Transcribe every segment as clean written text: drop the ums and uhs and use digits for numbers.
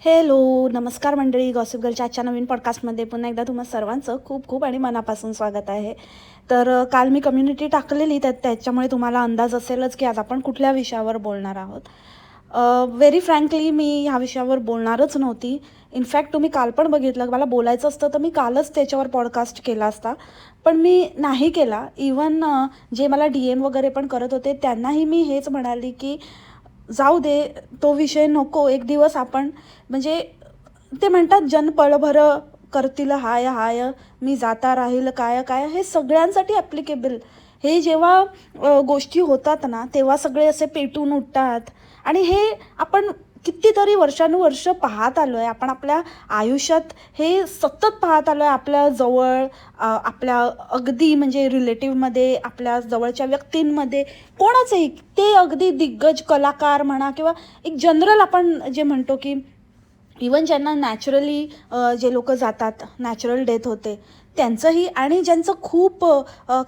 Hello, नमस्कार मंडळी. Gossip गर्लच्या आजच्या नवीन पॉडकास्टमध्ये पुन्हा एकदा तुम्हा सर्वांचं खूप खूप आणि मनापासून स्वागत आहे. तर काल मी कम्युनिटी टाकलेली, तर त्याच्यामुळे तुम्हाला अंदाज असेलच की आज आपण कुठल्या विषयावर बोलणार आहोत. व्हेरी फ्रँकली मी ह्या विषयावर बोलणारच नव्हती. इनफॅक्ट तुम्ही काल पण बघितलं, मला बोलायचं असतं तर मी कालच त्याच्यावर पॉडकास्ट केला असता, पण मी नाही केला. इवन जे मला DM वगैरे पण करत होते त्यांनाही मी हेच म्हणाली की जाऊ दे, तो विषय नको. एक दिवस आपण म्हणजे ते म्हणतात जन पळभर करतील हाय हाय, मी जाता राहील काय काय, हे सगळ्यांसाठी ॲप्लिकेबल. हे जेव्हा गोष्टी होतात ना तेव्हा सगळे असे पेटून उठतात. आणि हे आपण कितीतरी वर्षानुवर्ष पाहत आलो आहे. आपण आपल्या आयुष्यात हे सतत पाहत आलो आहे. आपल्या जवळ आपल्या अगदी म्हणजे रिलेटिव्हमध्ये, आपल्या जवळच्या व्यक्तींमध्ये, कोणाचंही, ते अगदी दिग्गज कलाकार म्हणा किंवा एक जनरल आपण जे म्हणतो की इवन ज्यांना नॅचरली जे लोक जातात, नॅचरल डेथ होते त्यांचंही, आणि ज्यांचं खूप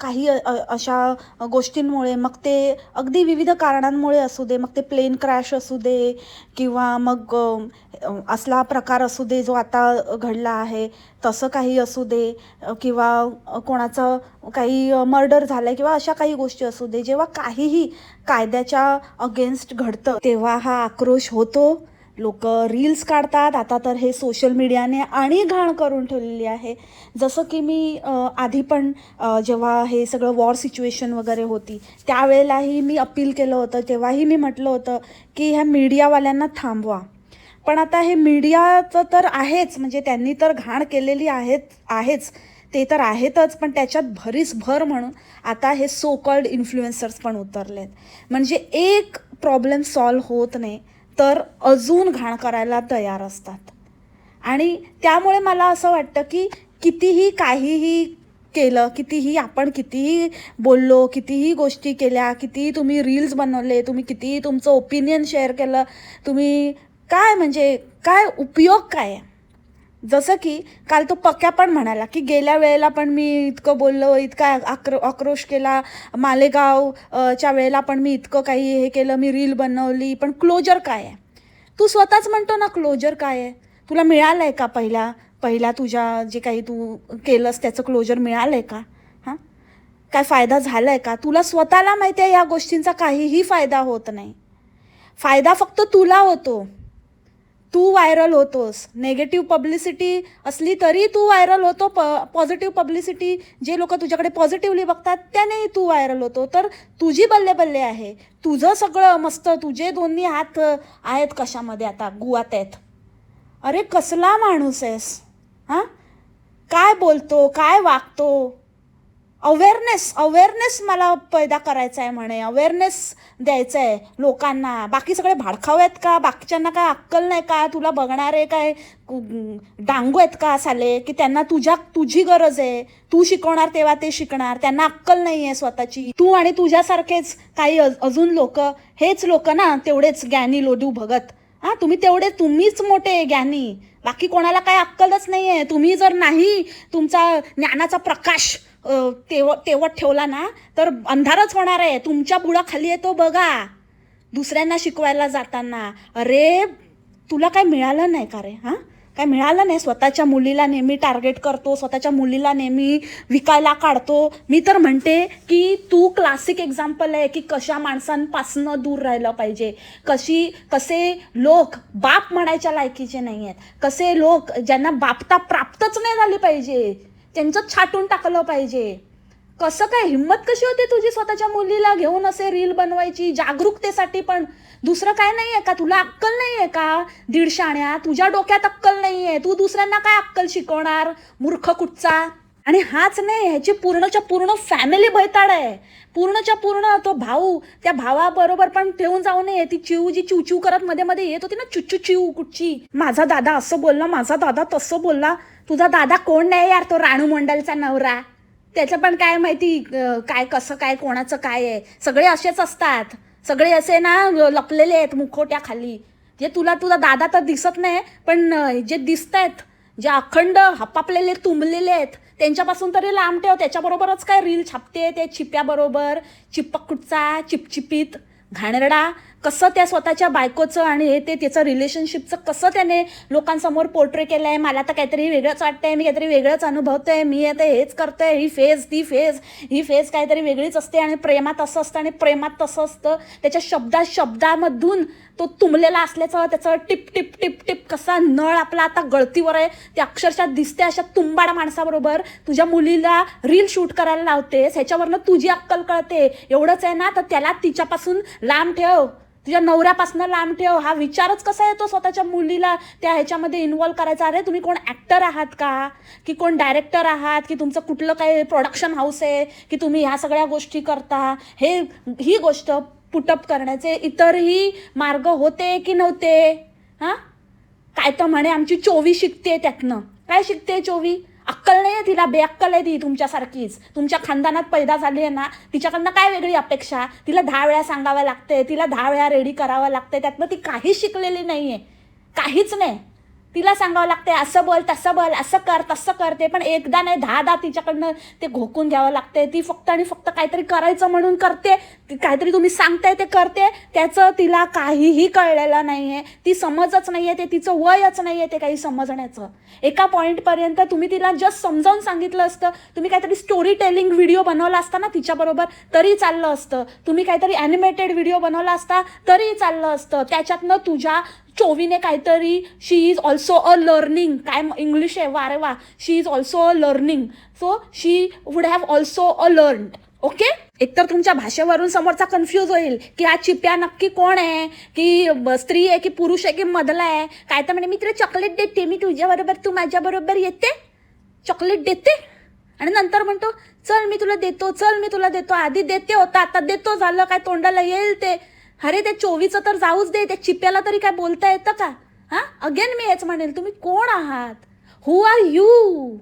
काही अशा गोष्टींमुळे, मग ते अगदी विविध कारणांमुळे असू दे, मग ते प्लेन क्रॅश असू दे किंवा मग असला प्रकार असू दे जो आता घडला आहे तसं काही असू दे, किंवा कोणाचं काही मर्डर झालं आहे किंवा अशा काही गोष्टी असू दे, जेव्हा काहीही कायद्याच्या अगेन्स्ट घडतं तेव्हा हा आक्रोश होतो. लोक रील्स काढतात. आता तर हे सोशल मीडियाने आणि घाण करून ठेवलेली आहे. जसं की मी आधी पण जेव्हा हे सगळं वॉर सिच्युएशन वगैरे होती त्यावेळेलाही मी अपील केलं होतं, तेव्हाही मी म्हटलं होतं की ह्या मीडियावाल्यांना थांबवा. पण आता हे मीडियाचं तर आहेच, म्हणजे त्यांनी तर घाण केलेली आहेच, ते तर आहेतच, पण त्याच्यात भरीसभर म्हणून आता हे सो कॉल्ड इन्फ्लुएन्सर्स पण उतरलेत. म्हणजे एक प्रॉब्लेम सॉल्व्ह होत नाही तर अजून घाण करायला तयार असतात. आणि त्यामुळे मला असं वाटतं की कितीही काहीही केलं, कितीही बोललो, कितीही गोष्टी केल्या, कितीही तुम्ही रील्स बनवले, तुम्ही कितीही तुमचं ओपिनियन शेअर केलं, तुम्ही काय म्हणजे काय उपयोग काय आहे? जसं की काल तो पक्या पण म्हणाला की गेल्या वेळेला पण मी इतकं बोललो, इतका आक्रोश केला, मालेगाव च्या वेळेला पण मी इतकं काही हे केलं, मी रील बनवली, पण क्लोजर काय आहे? तू स्वतःच म्हणतो ना क्लोजर काय आहे. तुला मिळालं आहे का पहिल्या तुझ्या जे काही तू केलंस त्याचं क्लोजर मिळालं आहे का? हां, काय फायदा झाला आहे का? तुला स्वतःला माहिती आहे या गोष्टींचा काहीही फायदा होत नाही. फायदा फक्त तुला होतो. तू व्हायरल होतोस. नेगेटिव्ह पब्लिसिटी असली तरी तू व्हायरल होतो. पॉझिटिव्ह पब्लिसिटी, जे लोक तुझ्याकडे पॉझिटिव्हली बघतात त्यानेही तू व्हायरल होतो. तर तुझी बल्ले बल्ले आहे. तुझं सगळं मस्त, तुझे दोन्ही हात आहेत कशामध्ये आता, गुवात आहेत. अरे कसला माणूस आहेस? हां, काय बोलतो, काय वागतो? अवेअरनेस मला पैदा करायचा आहे म्हणे, अवेअरनेस द्यायचं आहे लोकांना. बाकी सगळे भाडखाव आहेत का? बाकीच्यांना काय अक्कल नाही का? तुला बघणारे काय डांगू आहेत का साले, की त्यांना तुझी गरज आहे, तू शिकवणार तेव्हा ते शिकणार, त्यांना अक्कल नाही आहे स्वतःची. तू आणि तुझ्यासारखेच काही अजून लोक, हेच लोक ना तेवढेच ज्ञानी लोडू भगत. हां, तुम्हीच मोठे ज्ञानी, बाकी कोणाला काय अक्कलच नाही आहे. तुम्ही जर नाही तुमचा ज्ञानाचा प्रकाश तेवत ठेवला ना तर अंधारच होणार आहे. तुमच्या बुडाखाली आहे तो बघा दुसऱ्यांना शिकवायला जाताना. अरे तुला काय मिळालं नाही का रे? हां, काय मिळालं नाही? स्वतःच्या मुलीला नेहमी टार्गेट करतो, स्वतःच्या मुलीला नेहमी विकायला काढतो. मी तर म्हणते की तू क्लासिक एक्झाम्पल आहे की कशा माणसांपासनं दूर राहिलं पाहिजे, कसे लोक बाप म्हणायच्या लायकीचे नाही आहेत, कसे लोक ज्यांना बापता प्राप्तच नाही झाली पाहिजे त्यांचं छाटून टाकलं पाहिजे. कसं काय हिंमत कशी होते तुझी स्वतःच्या मुलीला घेऊन असे रील बनवायची? जागरूकतेसाठी. पण दुसरं काय नाही आहे का? तुला अक्कल नाही आहे का? दीडशाण्या, तुझ्या डोक्यात अक्कल नाही आहे. तू दुसऱ्यांना काय अक्कल शिकवणार, मूर्ख कुठचा? आणि हाच नाही, ह्याची पूर्णच्या पूर्ण फॅमिली भैताड आहे. पूर्णच्या पूर्ण तो भाऊ, त्या भावाबरोबर पण ठेवून जाऊ नये. ती चिऊ जी चिवचिव करत मध्ये मध्ये येत होती ना, चुच्चू चिऊ कुठची, माझा दादा असं बोलला, माझा दादा तसं बोलला. तुझा दादा कोण नाही यार, तो राणू मंडलचा नवरा. त्याचं पण काय माहिती काय कसं काय कोणाचं काय आहे. सगळे असेच असतात, सगळे असे ना लपलेले आहेत मुखोट्या खाली. जे तुझा दादा तर दिसत नाही, पण जे दिसत आहेत, जे अखंड हपापलेले तुंबलेले आहेत त्यांच्यापासून तरी लांब ठेव. त्याच्याबरोबरच काय रील छापते ते चिप्याबरोबर, चिपक कुटचा, चिपचिपीत घाणेरडा. कसं त्या स्वतःच्या बायकोचं आणि हे ते त्याचं रिलेशनशिपचं कसं त्याने लोकांसमोर पोर्ट्रे केलं आहे. मला तर काहीतरी वेगळंच वाटतंय, मी काहीतरी वेगळंच अनुभवतोय, मी आता हेच करतोय, ही फेज काहीतरी वेगळीच असते आणि प्रेमात असं असतं आणि प्रेमात तसं असतं. त्याच्या शब्दामधून तो तुंबलेला असल्याचं त्याचं टिप टिप टिप टिप कसा नळ आपला आता गळतीवर आहे ते अक्षरशः दिसते. अशा तुंबाड माणसाबरोबर तुझ्या मुलीला रील शूट करायला लावतेस, ह्याच्यावरनं तुझी अक्कल कळते. एवढंच आहे ना, तर त्याला तिच्यापासून लांब ठेव, तुझ्या नवऱ्यापासून लांब ठेव. हा विचारच कसा येतो स्वतःच्या मुलीला त्या ह्याच्यामध्ये इन्व्हॉल्व करायचा. अरे तुम्ही कोण ॲक्टर आहात का, की कोण डायरेक्टर आहात, की तुमचं कुठलं काही प्रोडक्शन हाऊस आहे, की तुम्ही ह्या सगळ्या गोष्टी करता. ही गोष्ट पुटअप करण्याचे इतरही मार्ग होते की नव्हते. हां, काय तर म्हणे आमची चोवी शिकते त्यातनं. काय शिकते चोवी? अक्कल नाही आहे तिला, बेअक्कल आहे ती तुमच्यासारखीच. तुमच्या खानदानात पैदा झाली आहे ना, तिच्याकडनं काय वेगळी अपेक्षा? तिला 10 वेळा सांगावं लागते, तिला 10 वेळा रेडी करावं लागते, त्यातनं ती काहीच शिकलेली नाही आहे, काहीच नाही. तिला सांगावं लागते असं बोल तसं बोल, असं कर तसं कर. ते पण एकदा नाही 10दा तिच्याकडनं ते घोकून घ्यावं लागते. ती फक्त आणि फक्त काहीतरी करायचं म्हणून करते, काहीतरी तुम्ही सांगताय ते करते. त्याचं तिला काहीही कळलेलं नाही आहे, ती समजच नाही आहे, ते तिचं वयच नाही आहे ते काही समजण्याचं. एका पॉईंटपर्यंत तुम्ही तिला जस्ट समजावून सांगितलं असतं, तुम्ही काहीतरी स्टोरी टेलिंग व्हिडिओ बनवला असता ना तिच्याबरोबर तरी चाललं असतं, तुम्ही काहीतरी ॲनिमेटेड व्हिडिओ बनवला असता तरी चाललं असतं. त्याच्यातनं तुझ्या चोवीने काहीतरी she is also a learning, काय इंग्लिश आहे वा रे वा, she is also a learning, so she would have also a learned. Okay, एकतर तुमच्या भाषेवरून समोरचा कन्फ्यूज होईल की हा चिप्या नक्की कोण आहे, की स्त्री आहे की पुरुष आहे की मधला आहे. काय तर म्हणे मी तिला चॉकलेट देते, मी तुझ्याबरोबर तू माझ्याबरोबर येते, चॉकलेट देते आणि नंतर म्हणतो चल मी तुला देतो, चल मी तुला देतो. आधी देते होता, आता देतो झालं, काय तोंडाला येईल ते. अरे त्या चोवीचं तर जाऊच दे, त्या चिप्याला तरी काय बोलता येतं का? हां, अगेन मी हेच म्हणेल, तुम्ही कोण आहात? हु आर यू?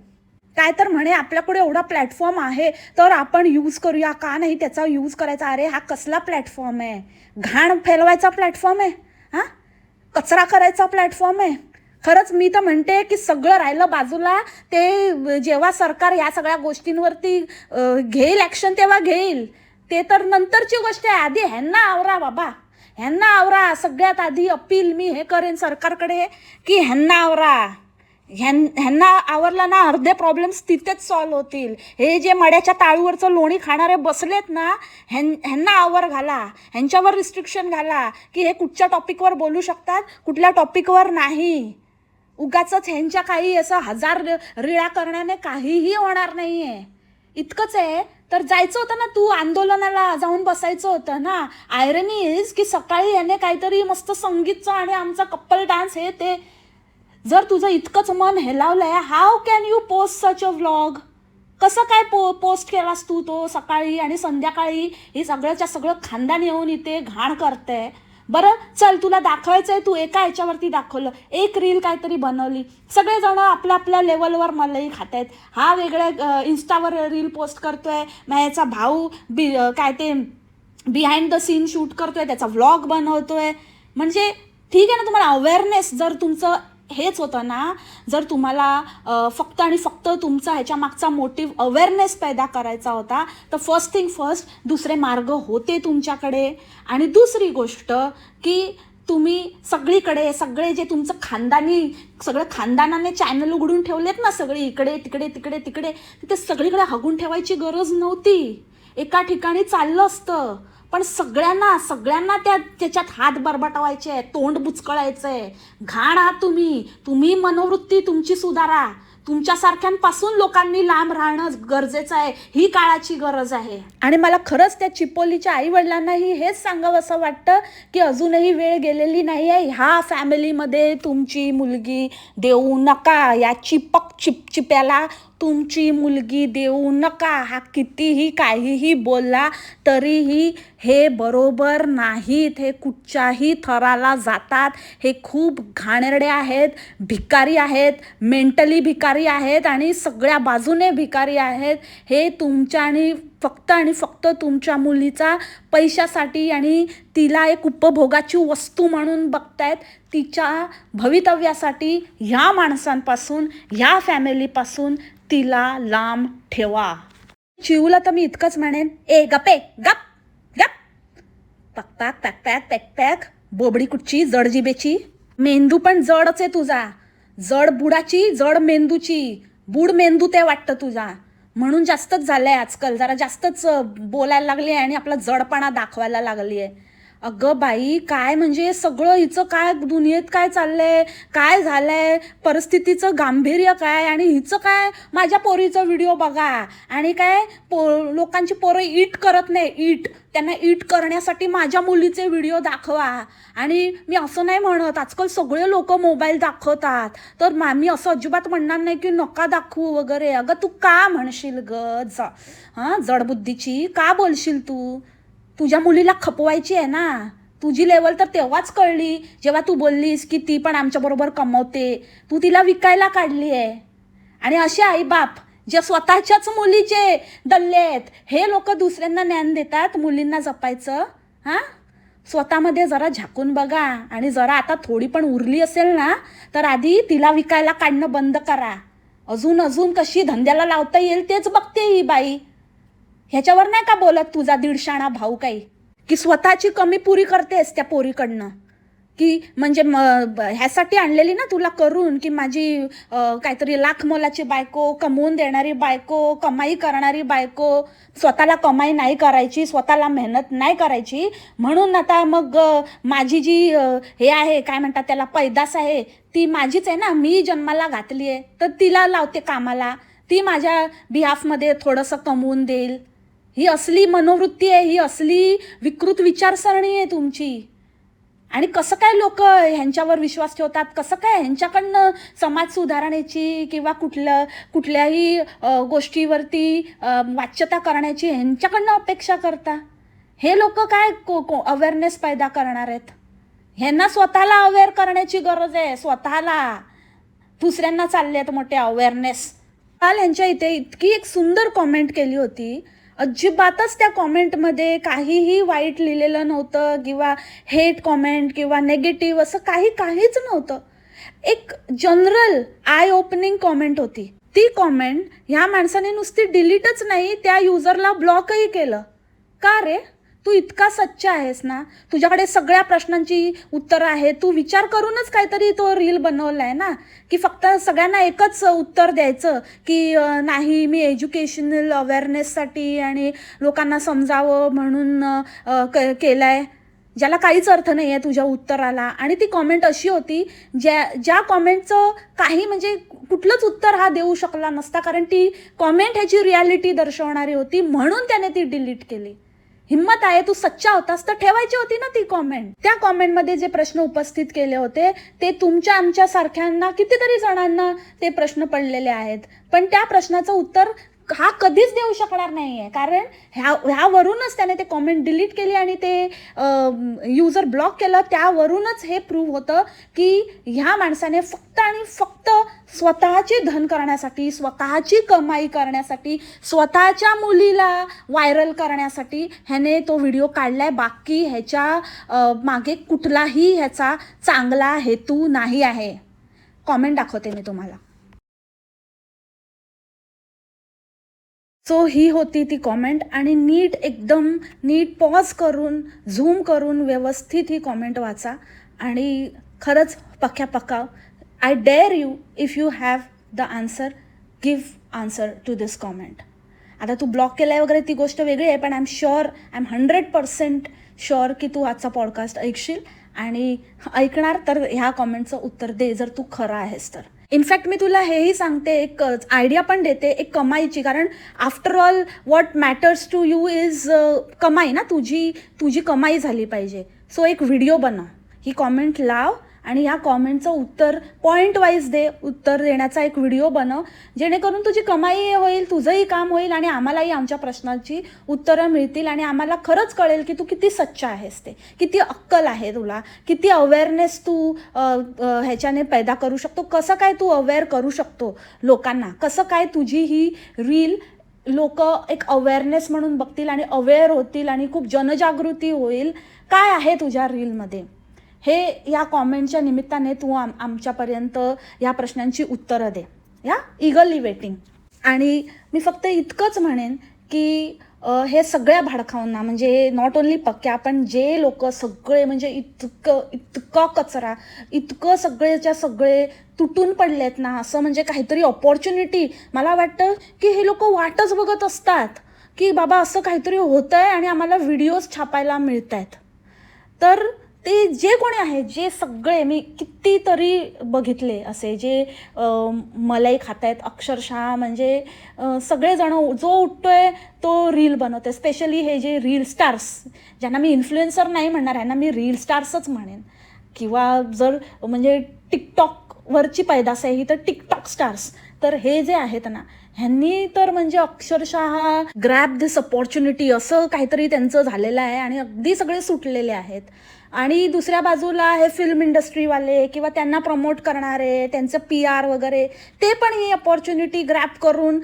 काय तर म्हणे आपल्याकडे एवढा प्लॅटफॉर्म आहे तर आपण यूज करूया, का नाही त्याचा यूज करायचा? अरे हा कसला प्लॅटफॉर्म आहे? घाण फैलवायचा प्लॅटफॉर्म आहे, हां, कचरा करायचा प्लॅटफॉर्म आहे. खरंच मी तर म्हणते की सगळं राहिलं बाजूला, ते जेव्हा सरकार ह्या सगळ्या गोष्टींवरती घेईल ॲक्शन तेव्हा घेईल, ते तर नंतरची गोष्ट आहे. आधी ह्यांना आवरा बाबा, ह्यांना आवरा. सगळ्यात आधी अपील मी हे करेन सरकारकडे की ह्यांना आवरा. ह्यांना आवरला ना, अर्धे प्रॉब्लेम्स तिथेच सॉल्व्ह होतील. हे जे मड्याच्या ताळूवरचं लोणी खाणारे बसलेत ना, ह्यांना आवर घाला, ह्यांच्यावर रिस्ट्रिक्शन घाला की हे कुठच्या टॉपिकवर बोलू शकतात, कुठल्या टॉपिकवर नाही. उगाचच ह्यांच्या काही असं 1000 रिळा करण्याने काहीही होणार नाही आहे. इतकंच आहे तर जायचं होतं ना, तू आंदोलनाला जाऊन बसायचं होतं ना. आयरनी इज की सकाळी याने काहीतरी मस्त संगीतचं आणि आमचा कप्पल डान्स हे ते. जर तुझं इतकंच मन हेलावलंय, how can you post such a vlog? कसं काय पोस्ट केलास तू तो सकाळी आणि संध्याकाळी? हे सगळंच्या सगळं खानदान येऊन इथे घाण करते. बरं चल, तुला दाखवायचं आहे, तू एका ह्याच्यावरती दाखवलं, एक रील काहीतरी बनवली, सगळेजण आपल्या आपल्या लेवलवर मलाही खात आहेत. हा वेगळ्या इन्स्टावर रील पोस्ट करतोय, माझ्याचा भाऊ काय ते बिहाइंड द सीन शूट करतोय, त्याचा व्लॉग बनवतोय. म्हणजे ठीक आहे ना, तुम्हाला अवेअरनेस जर तुमचं हेच होतं ना, जर तुम्हाला फक्त आणि फक्त तुमचा ह्याच्या मागचा मोटिव्ह अवेअरनेस पैदा करायचा होता, तर फर्स्ट थिंग फर्स्ट दुसरे मार्ग होते तुमच्याकडे. आणि दुसरी गोष्ट की तुम्ही सगळीकडे सगळे जे तुमचं सगळं खानदानाने चॅनल उघडून ठेवलेत ना, सगळे इकडे तिकडे तिकडे तिकडे, तिथे सगळीकडे हगून ठेवायची गरज नव्हती. एका ठिकाणी चाललं असतं. पण सगळ्यांना त्याच्यात हात बरबटवायचे आहे, तोंड बुचकळायचं आहे. घाण आहात तुम्ही मनोवृत्ती तुमची सुधारा. तुमच्यासारख्यांपासून लोकांनी लांब राहणं गरजेचं आहे, ही काळाची गरज आहे. आणि मला खरंच त्या चिपोलीच्या आईवडिलांनाही हेच सांगावं असं वाटतं की अजूनही वेळ गेलेली नाही आहे. ह्या फॅमिलीमध्ये तुमची मुलगी देऊ नका, या चिप्याला तुमची मुलगी देऊ नका. हा कितीही काहीही बोलला तरीही हे बरोबर नाहीत. हे कुठच्याही थराला जातात. हे खूप घाणेरडे आहेत, भिकारी आहेत, मेंटली भिकारी आहेत आणि सगळ्या बाजूने भिकारी आहेत. हे तुमच्या आणि फक्त तुमच्या मुलीचा पैशासाठी आणि तिला एक उपभोगाची वस्तू म्हणून बघतायत. तिच्या भवितव्यासाठी ह्या माणसांपासून, ह्या फॅमिलीपासून तिला लांब ठेवा. चिवला तर मी इतकंच म्हणेन, गप पॅक पॅक पॅक पॅक पॅक पॅक. बोबडी कुठची, जड जिबेची. मेंदू पण जडच आहे तुझा. जड बुडाची, जड मेंदूची. बुड मेंदू ते वाटतं तुझा. म्हणून जास्तच झालंय आजकाल, जरा जास्तच बोलायला लागली आहे आणि आपला जडपणा दाखवायला लागली आहे. अगं बाई, काय म्हणजे सगळं हिचं काय दुनियेत काय चाललंय, काय झालंय, परिस्थितीचं गांभीर्य काय, आणि हिचं काय माझ्या पोरीचा व्हिडिओ बघा आणि काय लोकांची पोरं ईट करत नाही, ईट त्यांना ईट करण्यासाठी माझ्या मुलीचे व्हिडिओ दाखवा. आणि मी असं नाही म्हणत, आजकाल सगळे लोक मोबाईल दाखवतात, तर मी असं अजिबात म्हणणार नाही की नका दाखवू वगैरे. अगं तू का म्हणशील ग जडबुद्धीची, का बोलशील तू? तुझ्या मुलीला खपवायची आहे ना. तुझी लेवल तर तेव्हाच कळली जेव्हा तू बोललीस की ती पण आमच्याबरोबर कमवते. तू तिला विकायला काढली आहे. आणि असे आईबाप जे स्वतःच्याच मुलीचे दल्ले आहेत, हे लोक दुसऱ्यांना ज्ञान देतात मुलींना जपायचं. स्वतःमध्ये जरा झाकून बघा. आणि जरा आता थोडी पण उरली असेल ना, तर आधी तिला विकायला काढणं बंद करा. अजून अजून कशी धंद्याला लावता येईल तेच बघते ही बाई. ह्याच्यावर नाही का बोलत तुझा दीडशाणा भाऊ काही, की स्वतःची कमी पुरी करतेस त्या पोरीकडनं, की म्हणजे ह्यासाठी आणलेली ना तुला करून, की माझी काहीतरी लाख मोलाची बायको, कमवून देणारी बायको, कमाई करणारी बायको. स्वतःला कमाई नाही करायची, स्वतःला मेहनत नाही करायची, म्हणून आता मग माझी जी हे आहे काय म्हणतात त्याला, पैदास आहे, ती माझीच आहे ना, मी जन्माला घातली आहे, तर तिला लावते कामाला, ती माझ्या बिहाफमध्ये थोडंसं कमवून देईल. ही असली मनोवृत्ती आहे, ही असली विकृत विचारसरणी आहे तुमची. आणि कसं काय लोक ह्यांच्यावर विश्वास ठेवतात, कसं काय ह्यांच्याकडनं समाज सुधारण्याची किंवा कुठल्याही गोष्टीवरती वाच्यता करण्याची ह्यांच्याकडनं अपेक्षा करता? हे लोक काय अवेअरनेस पैदा करणार आहेत? ह्यांना स्वतःला अवेअर करण्याची गरज आहे, स्वतःला. दुसऱ्यांना चालले आहेत मोठे अवेअरनेस. काल ह्यांच्या इथे इतकी एक सुंदर कॉमेंट केली होती, अजिबातच त्या कॉमेंटमध्ये काहीही वाईट लिहिलेलं नव्हतं किंवा हेट कॉमेंट किंवा नेगेटिव्ह असं काहीच नव्हतं. एक जनरल आय ओपनिंग कॉमेंट होती. ती कॉमेंट ह्या माणसाने नुसती डिलीटच नाही, त्या युजरला ब्लॉकही केलं. का रे? तू इतका सच्चा आहेस ना, तुझ्याकडे सगळ्या प्रश्नांची उत्तरं आहेत, तू विचार करूनच काहीतरी तो रील बनवला आहे ना, की फक्त सगळ्यांना एकच उत्तर द्यायचं की नाही मी एज्युकेशनल अवेअरनेससाठी आणि लोकांना समजावं म्हणून केलं आहे, ज्याला काहीच अर्थ नाही आहे तुझ्या उत्तराला. आणि ती कॉमेंट अशी होती ज्या कॉमेंटचं काही म्हणजे कुठलंच उत्तर हा देऊ शकला नसता, कारण ती कॉमेंट ह्याची रियालिटी दर्शवणारी होती, म्हणून त्याने ती डिलीट केली. हिम्मत आहे, तू सच्चा होतास तर ठेवायची होती ना ती कॉमेंट. त्या कॉमेंटमध्ये जे प्रश्न उपस्थित केले होते ते तुमच्या आमच्या सारख्यांना कितीतरी जणांना ते प्रश्न पडलेले आहेत, पण त्या प्रश्नाचं उत्तर हा कधीच देऊ शकणार नाही आहे, कारण ह्यावरूनच त्याने ते कॉमेंट डिलीट केली आणि ते युजर ब्लॉक केलं. त्यावरूनच हे प्रूव्ह होतं की ह्या माणसाने फक्त आणि फक्त स्वतःची धन करण्यासाठी, स्वतःची कमाई करण्यासाठी, स्वतःच्या मुलीला व्हायरल करण्यासाठी ह्याने तो व्हिडिओ काढलाय. बाकी ह्याच्या मागे कुठलाही ह्याचा चांगला हेतू नाही आहे. कॉमेंट दाखवते मी तुम्हाला. सो ही होती ती कॉमेंट, आणि एकदम नीट पॉज करून झूम करून व्यवस्थित ही कॉमेंट वाचा आणि खरंच पक्का I dare you, if you have the answer, give answer to this comment. आता तू ब्लॉक केलं आहे वगैरे ती गोष्ट वेगळी आहे, पण आय एम 100% शुअर की तू आजचा पॉडकास्ट ऐकशील आणि ऐकणार तर ह्या कॉमेंटचं उत्तर दे जर तू खरा आहेस तर. इनफॅक्ट मी तुला हेही सांगते, एक आयडिया पण देते एक कमाईची, कारण after all what matters to you is कमाई ना, तुझी कमाई झाली पाहिजे. सो एक व्हिडिओ बनव, ही कॉमेंट लाव आणि ह्या कॉमेंटचं उत्तर पॉईंट वाईज उत्तर देण्याचा एक व्हिडिओ बनव, जेणेकरून तुझी कमाई होईल, तुझंही काम होईल आणि आम्हालाही आमच्या प्रश्नाची उत्तरं मिळतील आणि आम्हाला खरंच कळेल की तू किती सच्चा आहेस, ते किती अक्कल आहे तुला, किती अवेअरनेस तू ह्याच्याने पैदा करू शकतो, कसं काय तू अवेअर करू शकतो लोकांना, कसं काय तुझी ही रील लोक एक अवेअरनेस म्हणून बघतील आणि अवेअर होतील आणि खूप जनजागृती होईल काय आहे तुझ्या रीलमध्ये. हे या कॉमेंटच्या निमित्ताने तू आमच्यापर्यंत या प्रश्नांची उत्तरं दे. या इगरली वेटिंग. आणि मी फक्त इतकंच म्हणेन की हे सगळ्या भाडखाऊंना म्हणजे नॉट ओन्ली पक्क्या पण जे लोक सगळे म्हणजे इतका कचरा इतकं सगळेच्या सगळे तुटून पडलेत ना, असं म्हणजे काहीतरी अपॉर्च्युनिटी मला वाटतं की हे लोक वाटच बघत असतात की बाबा असं काहीतरी होतं आहे आणि आम्हाला व्हिडिओज छापायला मिळत आहेत. तर ते जे कोणी आहेत जे सगळे मी कितीतरी बघितले असे जे मलाई खात आहेत अक्षरशः म्हणजे सगळेजण जो उठतोय तो रील बनवते. स्पेशली हे जे रील स्टार्स ज्यांना मी इन्फ्लुएन्सर नाही म्हणणार ह्यांना मी रील स्टार्सच म्हणेन किंवा जर म्हणजे टिकटॉकवरची पैदास आहे ही तर टिकटॉक स्टार्स. तर हे जे आहेत ना ह्यांनी तर म्हणजे अक्षरशः ग्रॅब दिस अपॉर्च्युनिटी असं काहीतरी त्यांचं झालेलं आहे आणि अगदी सगळे सुटलेले आहेत. आणि दुसऱ्या बाजूला हे फिल्म इंडस्ट्रीवाले किंवा त्यांना प्रमोट करणारे त्यांचं PR वगैरे ते पण ही अपॉर्च्युनिटी ग्रॅब करून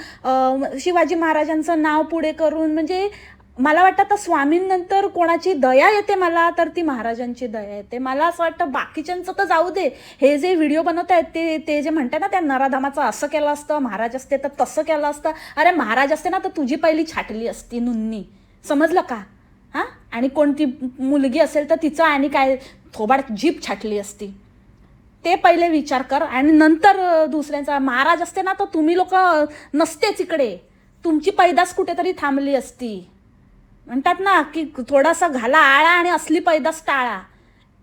शिवाजी महाराजांचं नाव पुढे करून म्हणजे मला वाटतं आता स्वामींनंतर कोणाची दया येते मला तर ती महाराजांची दया येते. मला असं वाटतं बाकीच्यांचं तर जाऊ दे, हे जे व्हिडिओ बनवत आहेत ते जे म्हणतात ना त्या नराधामाचं असं केलं असतं, महाराज असते तर तसं केलं असतं. अरे महाराज असते ना तर तुझी पहिली छाटली असती नुन्नी, समजलं का? हां, आणि कोणती मुलगी असेल तर तिचं आणि काय थोबाड जीभ छाटली असती. ते पहिले विचार कर आणि नंतर दुसऱ्यांचा. महाराज असते ना तर तुम्ही लोक नसतेच इकडे, तुमची पैदास कुठेतरी थांबली असती. म्हणतात ना की थोडासा घाला आळा आणि असली पैदास टाळा.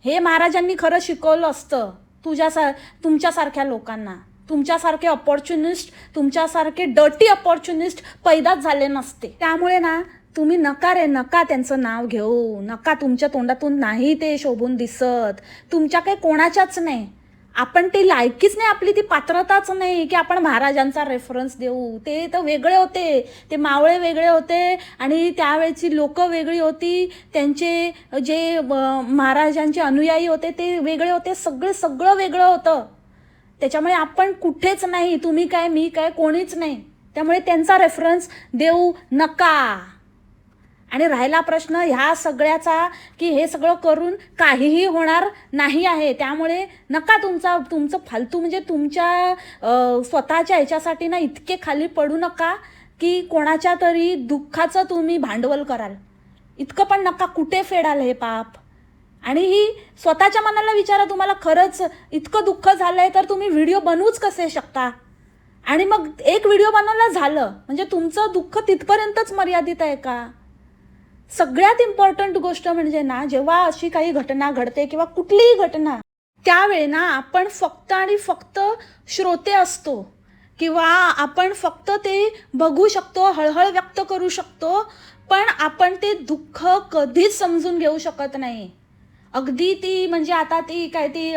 हे महाराजांनी खरं शिकवलं असतं तुमच्यासारख्या लोकांना. तुमच्यासारखे अपॉर्च्युनिस्ट तुमच्यासारखे डर्टी अपॉर्च्युनिस्ट पैदाच झाले नसते. त्यामुळे ना तुम्ही नका त्यांचं नाव घेऊ नका. तुमच्या तोंडातून नाही ते शोभून दिसत. तुमच्या काही कोणाच्याच नाही. आपण ती लायकीच नाही, आपली ती पात्रताच नाही की आपण महाराजांचा रेफरन्स देऊ. ते तर वेगळे होते, ते मावळे वेगळे होते आणि त्यावेळेची लोक वेगळी होती. त्यांचे जे महाराजांचे अनुयायी होते ते वेगळे होते. सगळं वेगळं होतं. त्याच्यामुळे आपण कुठेच नाही, तुम्ही काय मी काय कोणीच नाही. त्यामुळे त्यांचा रेफरन्स देऊ नका. आणि राहिला प्रश्न ह्या सगळ्याचा की हे सगळं करून काहीही होणार नाही आहे. त्यामुळे नका तुमचं फालतू म्हणजे तुमच्या स्वतःच्या ह्याच्यासाठी ना इतके खाली पडू नका की कोणाच्या तरी दुःखाचं तुम्ही भांडवल कराल. इतकं पण नका. कुठे फेडाल हे पाप? आणि ही स्वतःच्या मनाला विचारा, तुम्हाला खरंच इतकं दुःख झालं आहे तर तुम्ही व्हिडिओ बनवूच कसे शकता? आणि मग एक व्हिडिओ बनवला झालं म्हणजे तुमचं दुःख तिथपर्यंतच मर्यादित आहे का? सगळ्यात इम्पॉर्टंट गोष्ट म्हणजे ना जेव्हा अशी काही घटना घडते किंवा कुठलीही घटना त्यावेळी ना आपण फक्त आणि फक्त श्रोते असतो किंवा आपण फक्त ते बघू शकतो, हळहळ व्यक्त करू शकतो, पण आपण ते दुःख कधीच समजून घेऊ शकत नाही. अगदी ती म्हणजे आता ती काय ती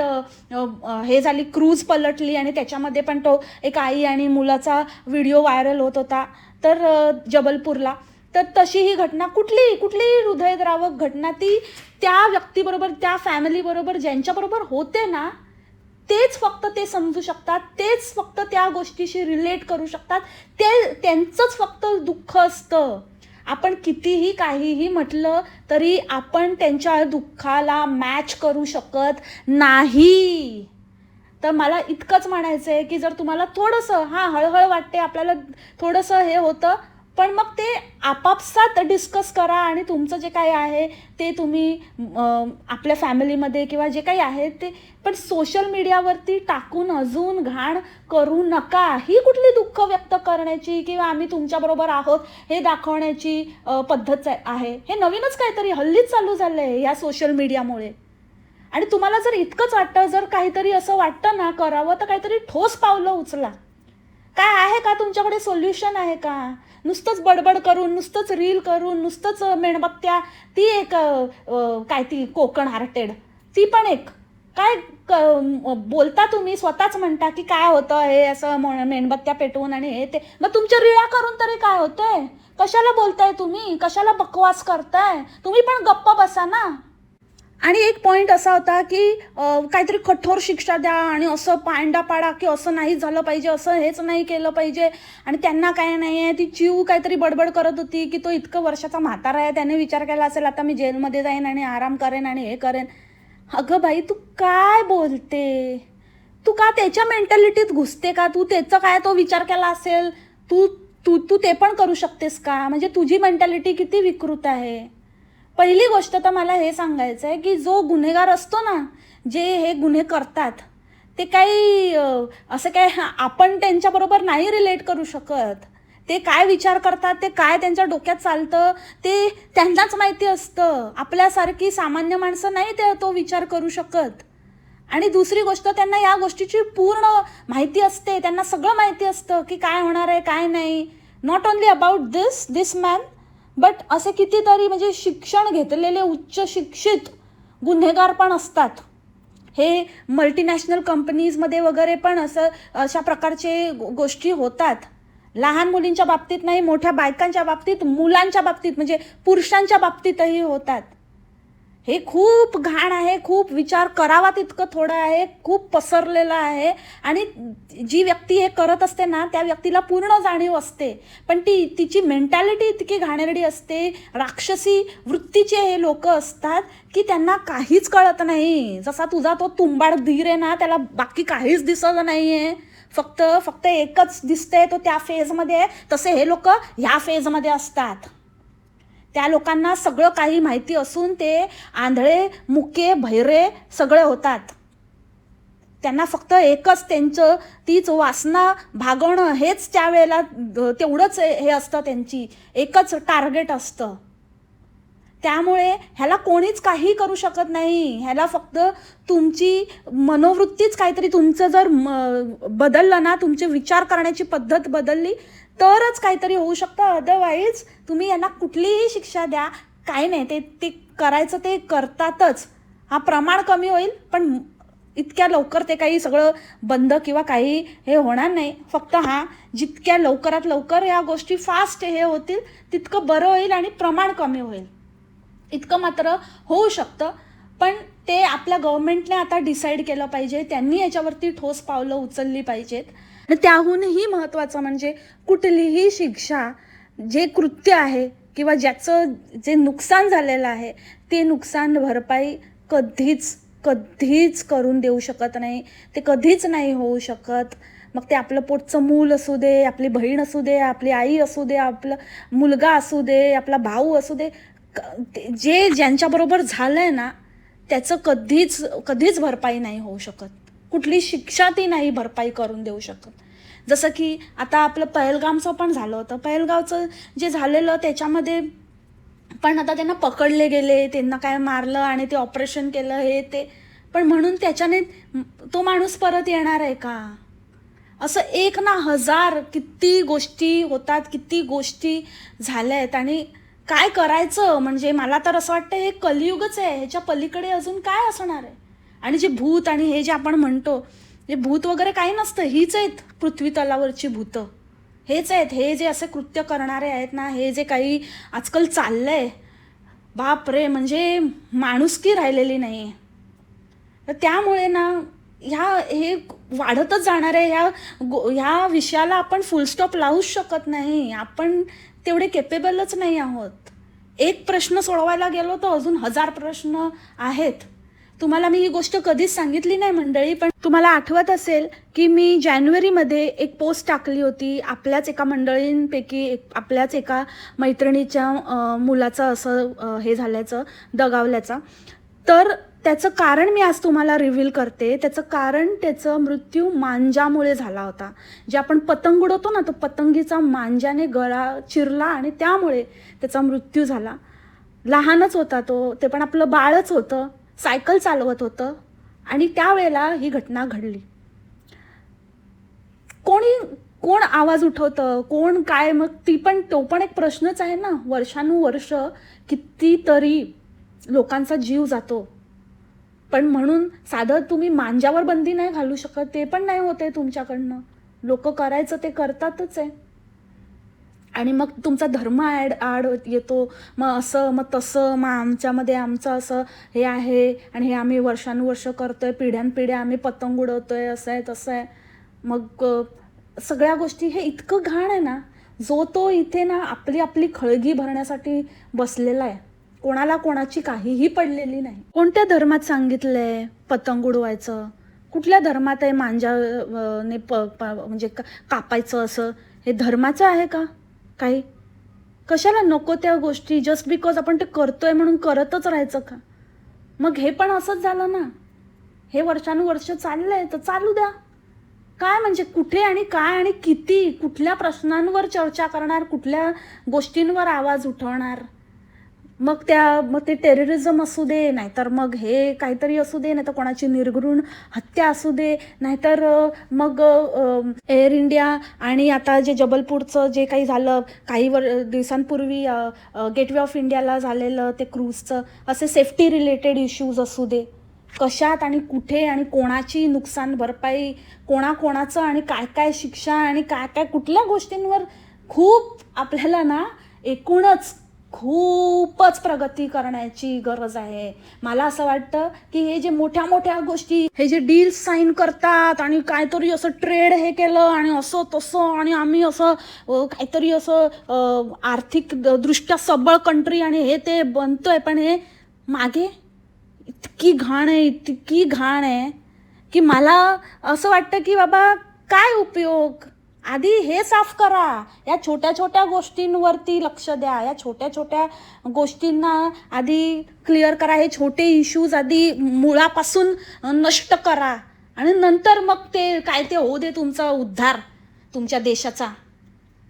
हे झाली क्रूज पलटली आणि त्याच्यामध्ये पण तो एक आई आणि मुलाचा व्हिडिओ व्हायरल होत होता तर जबलपूरला. तर तशी ही घटना कुठली हृदयद्रावक घटना ती त्या व्यक्तीबरोबर त्या फॅमिलीबरोबर ज्यांच्याबरोबर होते ना तेच फक्त ते समजू शकतात, तेच फक्त त्या गोष्टीशी रिलेट करू शकतात, ते त्यांचंच फक्त दुःख असतं. आपण कितीही काहीही म्हटलं तरी आपण त्यांच्या दुःखाला मॅच करू शकत नाही. तर मला इतकंच म्हणायचं आहे की जर तुम्हाला थोडंसं हळहळ वाटते, आपल्याला थोडंसं हे होतं, पण मग ते आपापसात डिस्कस करा आणि तुमचं जे काही आहे ते तुम्ही आपल्या फॅमिलीमध्ये किंवा जे काही आहे ते पण सोशल मीडियावरती टाकून अजून घाण करू नका. ही कुठली दुःख व्यक्त करण्याची किंवा आम्ही तुमच्याबरोबर आहोत हे दाखवण्याची पद्धत आहे? हे नवीनच काहीतरी हल्लीच चालू झालं आहे या सोशल मीडियामुळे. आणि तुम्हाला जर इतकंच वाटतं, जर काहीतरी असं वाटतं ना करावं तर काहीतरी ठोस पावलं उचला. काय आहे का तुमच्याकडे सोल्युशन आहे का? नुसतंच बडबड करून, नुसतंच रील करून, नुसतंच मेणबत्त्या, ती एक काय ती कोकण हार्टेड ती पण एक काय बोलता तुम्ही, स्वतःच म्हणता की काय होतं हे असं मेणबत्त्या पेटवून आणि हे ते. मग तुमच्या रीळा करून तरी काय होतंय? कशाला बोलताय तुम्ही? कशाला बकवास करताय? तुम्ही पण गप्प बसा ना. आणि एक पॉईंट असा होता की काहीतरी कठोर शिक्षा द्या आणि असं पांडा पाडा की असं नाही झालं पाहिजे, असं हेच नाही केलं पाहिजे. आणि त्यांना काय नाही आहे, ती चिव काहीतरी बडबड करत होती की तो इतकं वर्षाचा म्हातारा आहे, त्याने विचार केला असेल आता मी जेलमध्ये जाईन आणि आराम करेन आणि हे करेन. अगं बाई तू काय बोलते? तू का त्याच्या मेंटॅलिटीत घुसते का? तू त्याचं काय तो विचार केला असेल? तू तू तू ते पण करू शकतेस का? म्हणजे तुझी मेंटॅलिटी किती विकृत आहे. पहिली गोष्ट तर मला हे सांगायचं आहे की जो गुन्हेगार असतो ना, जे हे गुन्हे करतात, ते काही असं काय आपण त्यांच्याबरोबर नाही रिलेट करू शकत. ते काय विचार करतात, ते काय त्यांच्या डोक्यात चालतं, ते त्यांनाच माहिती असतं. आपल्यासारखी सामान्य माणसं नाही तो विचार करू शकत. आणि दुसरी गोष्ट, त्यांना या गोष्टीची पूर्ण माहिती असते. त्यांना सगळं माहिती असतं की काय होणार आहे, काय नाही. Not only about this man, but असे कितीतरी म्हणजे शिक्षण घेतलेले उच्च शिक्षित गुन्हेगार पण असतात. हे मल्टीनॅशनल कंपनीजमध्ये वगैरे पण अशा प्रकारचे गोष्टी होतात. लहान मुलींच्या बाबतीत नाही, मोठ्या बायकांच्या बाबतीत, मुलांच्या बाबतीत, म्हणजे पुरुषांच्या बाबतीतही होतात. हे खूप घाण आहे. खूप विचार करावा तितकं थोडं आहे. खूप पसरलेलं आहे. आणि जी व्यक्ती हे करत असते ना, त्या व्यक्तीला पूर्ण जाणीव असते, पण तिची मेंटॅलिटी इतकी घाणेरडी असते. राक्षसी वृत्तीचे हे लोक असतात की त्यांना काहीच कळत नाही. जसा तुझा तो तुंबाड धीर आहे ना, त्याला बाकी काहीच दिसत नाही आहे. फक्त एकच दिसतंय, तो त्या फेजमध्ये आहे. तसे हे लोक ह्या फेजमध्ये असतात. त्या लोकांना सगळं काही माहिती असून ते आंधळे, मुके, बहिरे सगळे होतात. त्यांना फक्त एकच, त्यांचं तीच वासना भागवणं हेच त्यावेळेला तेवढंच हे असतं. त्यांची एकच टार्गेट असतं. त्यामुळे ह्याला कोणीच काही करू शकत नाही. ह्याला फक्त तुमची मनोवृत्तीच काहीतरी, तुमचं जर बदललं ना, तुमचे विचार करण्याची पद्धत बदलली तरच काहीतरी होऊ शकतं. अदरवाईज तुम्ही यांना कुठलीही शिक्षा द्या, काही नाही, ते करायचं ते करतातच. हा प्रमाण कमी होईल, पण इतक्या लवकर ते काही सगळं बंद किंवा काही हे होणार नाही. फक्त जितक्या लवकरात लवकर या गोष्टी फास्ट हे होतील तितकं बरं होईल आणि प्रमाण कमी होईल. इतकं मात्र होऊ शकतं. पण ते आपल्या गव्हर्नमेंटने आता डिसाईड केलं पाहिजे. त्यांनी याच्यावरती ठोस पावलं उचलली पाहिजेत. आणि त्याहूनही महत्त्वाचं म्हणजे कुठलीही शिक्षा, जे कृत्य आहे किंवा ज्याचं जे नुकसान झालेलं आहे, ते नुकसान भरपाई कधीच करून देऊ शकत नाही. ते कधीच नाही होऊ शकत. मग ते आपलं पोटचं मूल असू दे, आपली बहीण असू दे, आपली आई असू दे, आपला मुलगा असू दे, आपला भाऊ असू दे, जे ज्यांच्याबरोबर झालंय ना, त्याचं कधीच भरपाई नाही होऊ शकत. कुठली शिक्षा ती नाही भरपाई करून देऊ शकत. जसं की आता आपलं पहलगामचं पण झालं होतं. पहलगावचं जे झालेलं त्याच्यामध्ये पण आता त्यांना पकडले गेले, त्यांना काय मारलं आणि ते ऑपरेशन केलं, हे ते, पण म्हणून त्याच्याने तो माणूस परत येणार आहे का? असं एक ना हजार किती गोष्टी होतात, किती गोष्टी झाल्या आहेत. आणि काय करायचं म्हणजे मला तर असं वाटतं हे कलियुगच आहे. ह्याच्या पलीकडे अजून काय असणार आहे? आणि जे भूत आणि हे जे आपण म्हणतो, हे भूत वगैरे काही नसतं. हीच आहेत पृथ्वी तलावरची भूतं, हेच आहेत. हे जे असे कृत्य करणारे आहेत ना, हे जे काही आजकाल चाललंय, बाप रे, म्हणजे माणुसकी राहिलेली नाही आहे. तर त्यामुळे ना हे वाढतच जाणार आहे. ह्या विषयाला आपण फुलस्टॉप लावूच शकत नाही. आपण तेवढे केपेबलच नाही आहोत. एक प्रश्न सोडवायला गेलो तर अजून 1000 प्रश्न आहेत. तुम्हाला मी ही गोष्ट कधीच सांगितली नाही मंडळी, पण तुम्हाला आठवत असेल की मी जानेवारीमध्ये एक पोस्ट टाकली होती. आपल्याच एका मंडळींपैकी आपल्याच एका मैत्रिणीच्या मुलाचं असं हे झाल्याचं, दगावल्याचं. तर त्याचं कारण मी आज तुम्हाला रिव्हील करते. त्याचं कारण, त्याचं मृत्यू मांजामुळे झाला होता. जे आपण पतंग उडवतो ना, तो पतंगीचा मांजाने गळा चिरला आणि त्यामुळे त्याचा मृत्यू झाला. लहानच होता तो, ते पण आपलं बाळच होतं. सायकल चालवत होतं आणि त्यावेळेला ही घटना घडली. कोण आवाज उठवतं, कोण काय? मग तो पण एक प्रश्नच आहे ना. वर्षानुवर्ष कितीतरी लोकांचा जीव जातो, पण म्हणून साधं तुम्ही मांजावर बंदी नाही घालू शकत. ते पण नाही होते तुमच्याकडनं. लोक करायचं ते करतातच आहे. आणि मग तुमचा धर्म आड येतो. मग असं, मग तसं, मग आमच्यामध्ये आमचं असं हे आहे आणि हे आम्ही वर्षानुवर्ष करतोय, पिढ्यानपिढ्या आम्ही पतंग उडवतोय, असं आहे तसं आहे. मग सगळ्या गोष्टी, हे इतकं घाण आहे ना. जो तो इथे ना आपली खळगी भरण्यासाठी बसलेला आहे. कोणाला कोणाची काहीही पडलेली नाही. कोणत्या धर्मात सांगितलंय पतंग उडवायचं? कुठल्या धर्मात आहे मांजाने म्हणजे कापायचं असं? हे धर्माचं आहे का काही? कशाला नको त्या गोष्टी जस्ट बिकॉज आपण ते करतोय म्हणून करतच राहायचं का? मग हे पण असंच झालं ना, हे वर्षानुवर्ष चाललंय तर चालू द्या. काय म्हणजे कुठे आणि काय आणि किती, कुठल्या प्रश्नांवर चर्चा करणार, कुठल्या गोष्टींवर आवाज उठवणार? मग ते टेररिझम असू दे, नाहीतर मग हे काहीतरी असू दे, नाहीतर कोणाची निर्घृण हत्या असू दे, नाहीतर मग एअर इंडिया आणि आता जे जबलपूरचं जे काही झालं काही दिवसांपूर्वी गेटवे ऑफ इंडियाला झालेलं ते क्रूजचं, असे सेफ्टी रिलेटेड इश्यूज असू दे, कशात आणि कुठे आणि कोणाची नुकसान भरपाई, कोणाचं आणि काय काय शिक्षा आणि काय काय कुठल्या गोष्टींवर खूप आपल्याला ना एकूणच खूपच प्रगती करण्याची गरज आहे. मला असं वाटतं की हे जे मोठ्या मोठ्या गोष्टी, हे जे डील्स साईन करतात आणि काहीतरी असं ट्रेड हे केलं आणि असं तसं आणि आम्ही असं काहीतरी असं आर्थिक दृष्ट्या सबळ कंट्री आणि हे ते बनतोय, पण हे मागे इतकी घाण आहे की मला असं वाटतं की बाबा काय उपयोग? आधी हे साफ करा, या छोट्या छोट्या गोष्टींवरती लक्ष द्या, या छोट्या छोट्या गोष्टींना आधी क्लिअर करा, हे छोटे इश्यूज आधी मुळापासून नष्ट करा आणि नंतर मग ते काय ते होऊ दे तुमचा उद्धार तुमच्या देशाचा.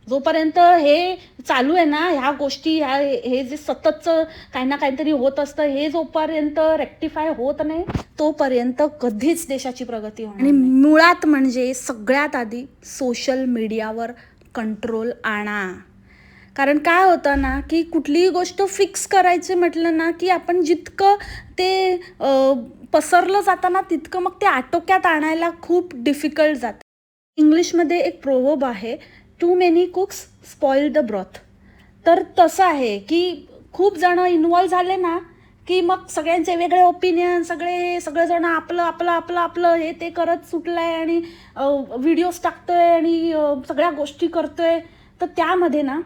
जोपर्यंत हे चालू आहे ना ह्या गोष्टी, हे जे सततचं काही ना काहीतरी होत असतं, हे जोपर्यंत रेक्टिफाय होत नाही तोपर्यंत कधीच देशाची प्रगती होणार नाही. आणि मुळात म्हणजे सगळ्यात आधी सोशल मीडियावर कंट्रोल आणा. कारण काय होतं ना की कुठलीही गोष्ट फिक्स करायची म्हटलं ना की आपण जितकं ते पसरलं जातं ना तितकं मग ते आटोक्यात आणायला खूप डिफिकल्ट जातं. इंग्लिशमध्ये एक प्रोवर्ब आहे, too many cooks spoil the broth. तर तसं आहे की खूप जण इन्व्हॉल्व झाले ना की मग सगळ्यांचे वेगळे ओपिनियन, सगळेजण आपलं हे ते करत सुटलंय आणि व्हिडिओज टाकतोय आणि सगळ्या गोष्टी करतोय, तर त्यामध्ये ना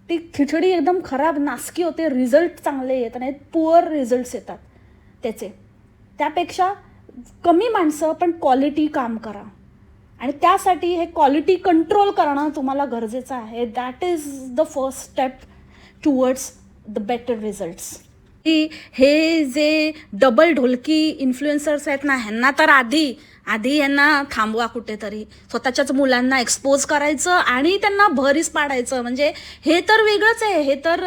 ती खिचडी एकदम खराब नासकी होते, रिझल्ट चांगले येत नाहीत, पुअर रिझल्ट्स येतात त्याचे. त्यापेक्षा कमी माणसं पण क्वालिटी काम करा आणि त्यासाठी हे क्वालिटी कंट्रोल करणं तुम्हाला गरजेचं आहे. That is the first step towards the better results. हे जे डबल ढोलकी इन्फ्लुएन्सर्स आहेत ना, ह्यांना तर आधी यांना थांबवा, कुठेतरी स्वतःच्याच मुलांना एक्सपोज करायचं आणि त्यांना भरीस पाडायचं. म्हणजे हे तर वेगळंच आहे, हे तर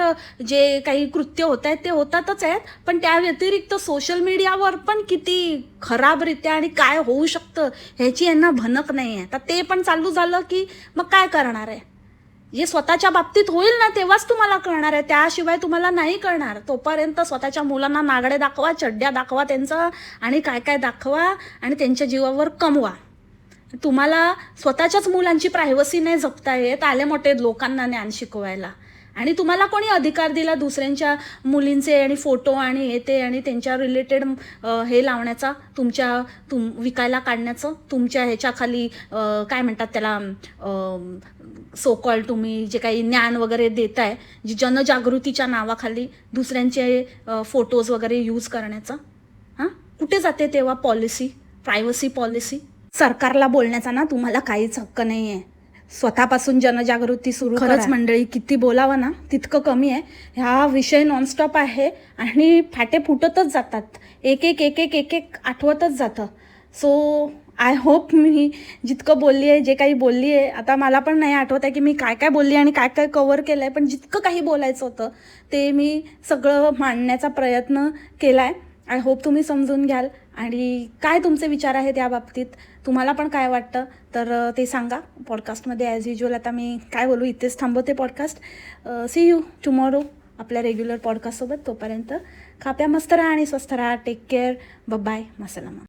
जे काही कृत्य होत आहेत ते होतातच आहेत, पण त्या व्यतिरिक्त सोशल मीडियावर पण किती खराबरित्या आणि काय होऊ शकतं ह्याची यांना भनक नाही आहे. तर ते पण चालू झालं की मग काय करणार आहे? जे स्वतःच्या बाबतीत होईल ना तेव्हाच तुम्हाला कळणार आहे, त्याशिवाय तुम्हाला नाही कळणार. तोपर्यंत स्वतःच्या मुलांना नागडे दाखवा, चड्ड्या दाखवा त्यांचं आणि काय काय दाखवा आणि त्यांच्या जीवावर कमवा. तुम्हाला स्वतःच्याच मुलांची प्रायव्हसी नाही जपता येत, आले मोठे लोकांना ज्ञान शिकवायला. आणि तुम्हाला कोणी अधिकार दिला दुसऱ्यांच्या मुलींचे आणि फोटो आणि हे ते आणि त्यांच्या रिलेटेड हे लावण्याचा, विकायला काढण्याचं, तुमच्या ह्याच्याखाली काय म्हणतात त्याला, सो कॉल तुम्ही जे काही ज्ञान वगैरे देताय, जी जनजागृतीच्या नावाखाली दुसऱ्यांचे फोटोज वगैरे यूज करण्याचं? हां, कुठे जाते तेव्हा पॉलिसी, प्रायव्हसी पॉलिसी? सरकारला बोलण्याचा ना तुम्हाला काहीच हक्क नाही आहे. स्वतःपासून जनजागृती सुरू. खरंच मंडळी, किती बोलावं ना तितकं कमी आहे. हा विषय नॉनस्टॉप आहे आणि फाटे फुटतच जातात, एक एक आठवतच जातं. सो आय होप मी जितकं बोलली आहे, जे काही बोलली आहे, आता मला पण नाही आठवत आहे की मी काय काय बोलली आणि काय काय कव्हर केलं आहे, पण जितकं काही बोलायचं होतं ते मी सगळं मांडण्याचा प्रयत्न केला आहे. आय होप तुम्ही समजून घ्याल आणि काय तुमचे विचार आहेत या बाबतीत, तुम्हाला पण काय वाटतं तर ते सांगा पॉडकास्टमध्ये. ॲज युज्युअल आता मी काय बोलू, इथेच थांबवते पॉडकास्ट. सी यू टुमॉरो आपल्या रेग्युलर पॉडकास्टसोबत. तोपर्यंत खाप्या मस्त राहा आणि स्वस्थ राहा. Take care. बाय. मसलामा.